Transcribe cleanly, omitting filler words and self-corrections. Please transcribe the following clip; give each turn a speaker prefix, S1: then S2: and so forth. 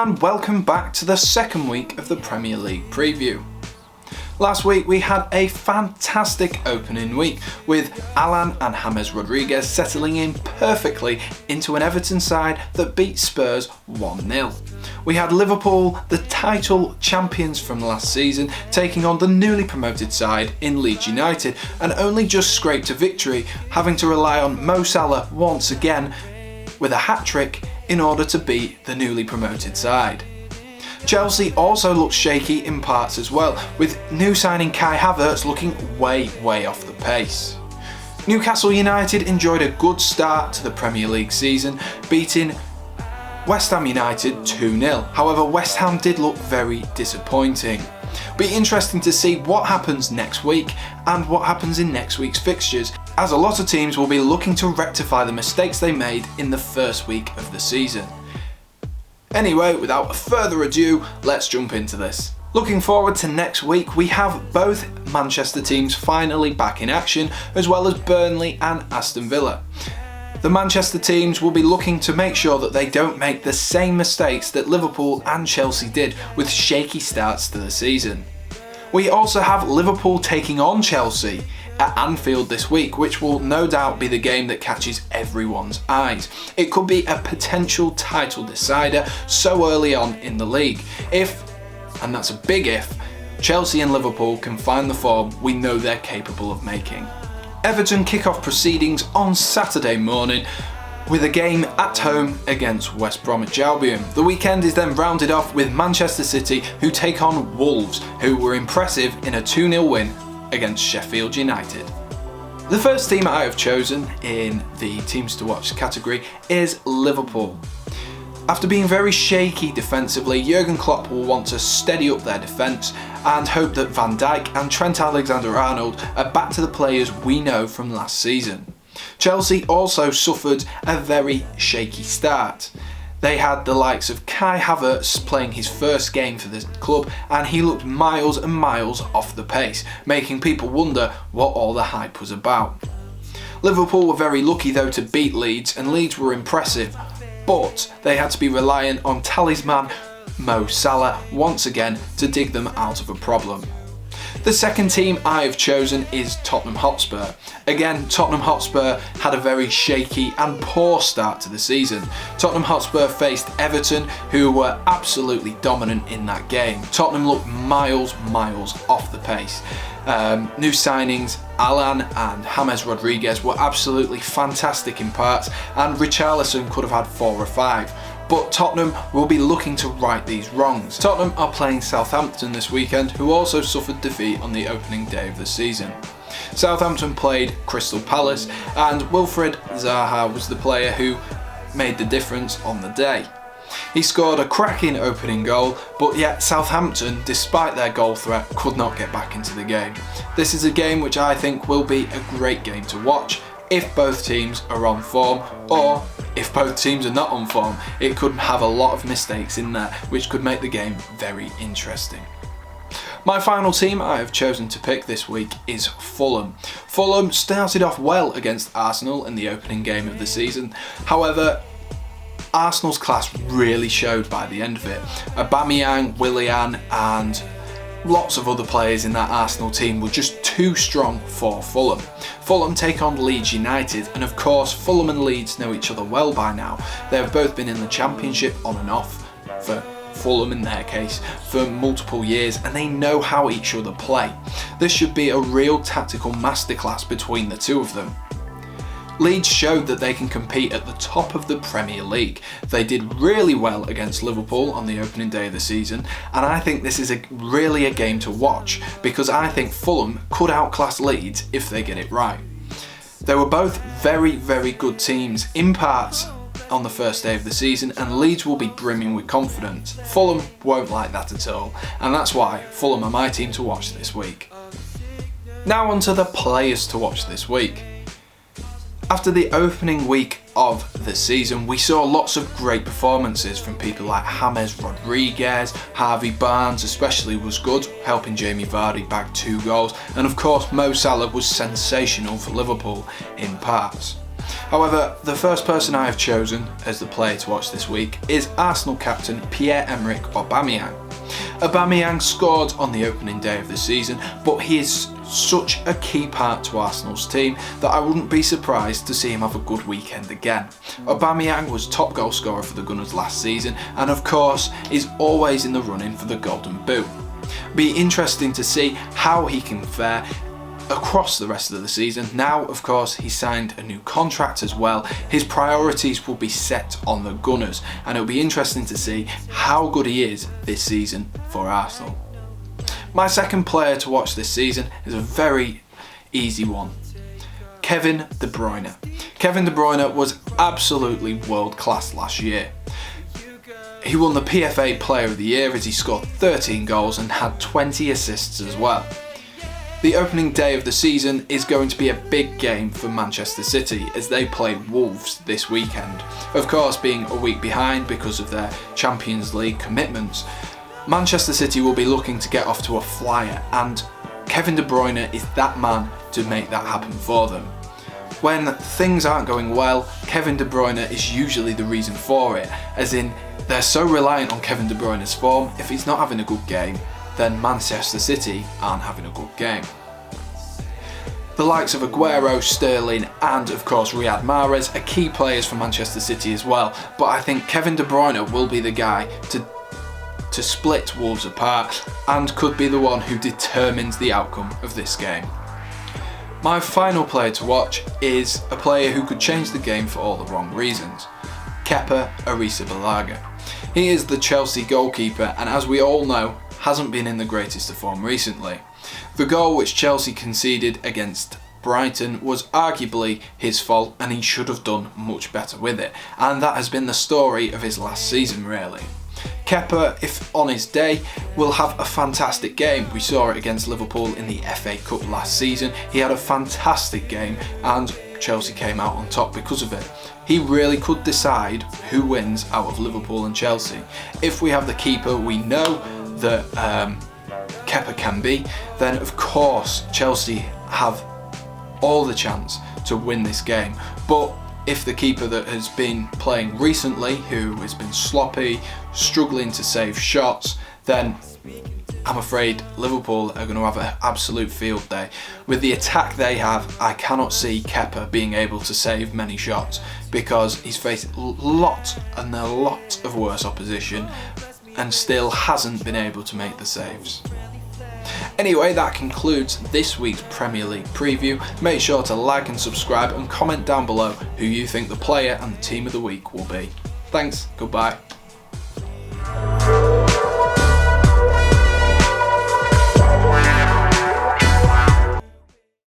S1: and welcome back to the second week of the Premier League preview. Last week we had a fantastic opening week with Alan and James Rodriguez settling in perfectly into an Everton side that beat Spurs 1-0. We had Liverpool, the title champions from last season, taking on the newly promoted side in Leeds United and only just scraped a victory, having to rely on Mo Salah once again with a hat-trick in order to beat the newly promoted side. Chelsea also looked shaky in parts as well, with new signing Kai Havertz looking way off the pace. Newcastle United enjoyed a good start to the Premier League season, beating West Ham United 2-0. However, West Ham did look very disappointing. Be interesting to see what happens next week and what happens in next week's fixtures, as a lot of teams will be looking to rectify the mistakes they made in the first week of the season. Anyway, without further ado, let's jump into this. Looking forward to next week, we have both Manchester teams finally back in action, as well as Burnley and Aston Villa. The Manchester teams will be looking to make sure that they don't make the same mistakes that Liverpool and Chelsea did with shaky starts to the season. We also have Liverpool taking on Chelsea at Anfield this week, which will no doubt be the game that catches everyone's eyes. It could be a potential title decider so early on in the league. If, and that's a big if, Chelsea and Liverpool can find the form we know they're capable of making. Everton kick off proceedings on Saturday morning with a game at home against West Bromwich Albion. The weekend is then rounded off with Manchester City, who take on Wolves, who were impressive in a 2-0 win against Sheffield United. The first team I have chosen in the teams to watch category is Liverpool. After being very shaky defensively, Jurgen Klopp will want to steady up their defence and hope that Van Dijk and Trent Alexander-Arnold are back to the players we know from last season. Chelsea also suffered a very shaky start. They had the likes of Kai Havertz playing his first game for the club, and he looked miles and miles off the pace, making people wonder what all the hype was about. Liverpool were very lucky though to beat Leeds, and Leeds were impressive, but they had to be reliant on talisman Mo Salah once again to dig them out of a problem. The second team I have chosen is Tottenham Hotspur. Again, Tottenham Hotspur had a very shaky and poor start to the season. Tottenham Hotspur faced Everton, who were absolutely dominant in that game. Tottenham looked miles off the pace. New signings Alan and James Rodriguez were absolutely fantastic in parts, and Richarlison could have had 4 or 5. But Tottenham will be looking to right these wrongs. Tottenham are playing Southampton this weekend, who also suffered defeat on the opening day of the season. Southampton played Crystal Palace, and Wilfried Zaha was the player who made the difference on the day. He scored a cracking opening goal, but yet Southampton, despite their goal threat, could not get back into the game. This is a game which I think will be a great game to watch if both teams are on form, or if both teams are not on form. It could have a lot of mistakes in there, which could make the game very interesting. My final team I have chosen to pick this week is Fulham. Fulham started off well against Arsenal in the opening game of the season. However, Arsenal's class really showed by the end of it. Aubameyang, Willian and lots of other players in that Arsenal team were just too strong for Fulham. Fulham take on Leeds United, and of course Fulham and Leeds know each other well by now. They have both been in the Championship on and off, for Fulham in their case, for multiple years, and they know how each other play. This should be a real tactical masterclass between the two of them. Leeds showed that they can compete at the top of the Premier League. They did really well against Liverpool on the opening day of the season, and I think this is really a game to watch, because I think Fulham could outclass Leeds if they get it right. They were both very good teams in parts on the first day of the season, and Leeds will be brimming with confidence. Fulham won't like that at all, and that's why Fulham are my team to watch this week. Now on to the players to watch this week. After the opening week of the season, we saw lots of great performances from people like James Rodriguez, Harvey Barnes especially was good, helping Jamie Vardy bag 2 goals, and of course Mo Salah was sensational for Liverpool in parts. However, the first person I have chosen as the player to watch this week is Arsenal captain Pierre-Emerick Aubameyang. Aubameyang scored on the opening day of the season, but he is such a key part to Arsenal's team that I wouldn't be surprised to see him have a good weekend again. Aubameyang was top goal scorer for the Gunners last season and of course is always in the running for the Golden Boot. Be interesting to see how he can fare across the rest of the season. Now, of course, he signed a new contract as well. His priorities will be set on the Gunners, and it'll be interesting to see how good he is this season for Arsenal. My second player to watch this season is a very easy one. Kevin De Bruyne. Kevin De Bruyne was absolutely world class last year. He won the PFA Player of the Year as he scored 13 goals and had 20 assists as well. The opening day of the season is going to be a big game for Manchester City as they play Wolves this weekend. Of course, being a week behind because of their Champions League commitments, Manchester City will be looking to get off to a flyer, and Kevin De Bruyne is that man to make that happen for them. When things aren't going well, Kevin De Bruyne is usually the reason for it, as in they're so reliant on Kevin De Bruyne's form. If he's not having a good game, then Manchester City aren't having a good game. The likes of Aguero, Sterling and of course Riyad Mahrez are key players for Manchester City as well, but I think Kevin De Bruyne will be the guy to split Wolves apart and could be the one who determines the outcome of this game. My final player to watch is a player who could change the game for all the wrong reasons. Kepa Arrizabalaga. He is the Chelsea goalkeeper and, as we all know, hasn't been in the greatest of form recently. The goal which Chelsea conceded against Brighton was arguably his fault and he should have done much better with it, and that has been the story of his last season really. Kepa, if on his day, will have a fantastic game. We saw it against Liverpool in the FA Cup last season. He had a fantastic game and Chelsea came out on top because of it. He really could decide who wins out of Liverpool and Chelsea. If we have the keeper we know that Kepa can be, then of course Chelsea have all the chance to win this game. But if the keeper that has been playing recently, who has been sloppy, struggling to save shots, then I'm afraid Liverpool are going to have an absolute field day. With the attack they have, I cannot see Kepa being able to save many shots because he's faced a lot of worse opposition and still hasn't been able to make the saves. Anyway, that concludes this week's Premier League preview. Make sure to like and subscribe and comment down below who you think the player and the team of the week will be. Thanks, goodbye.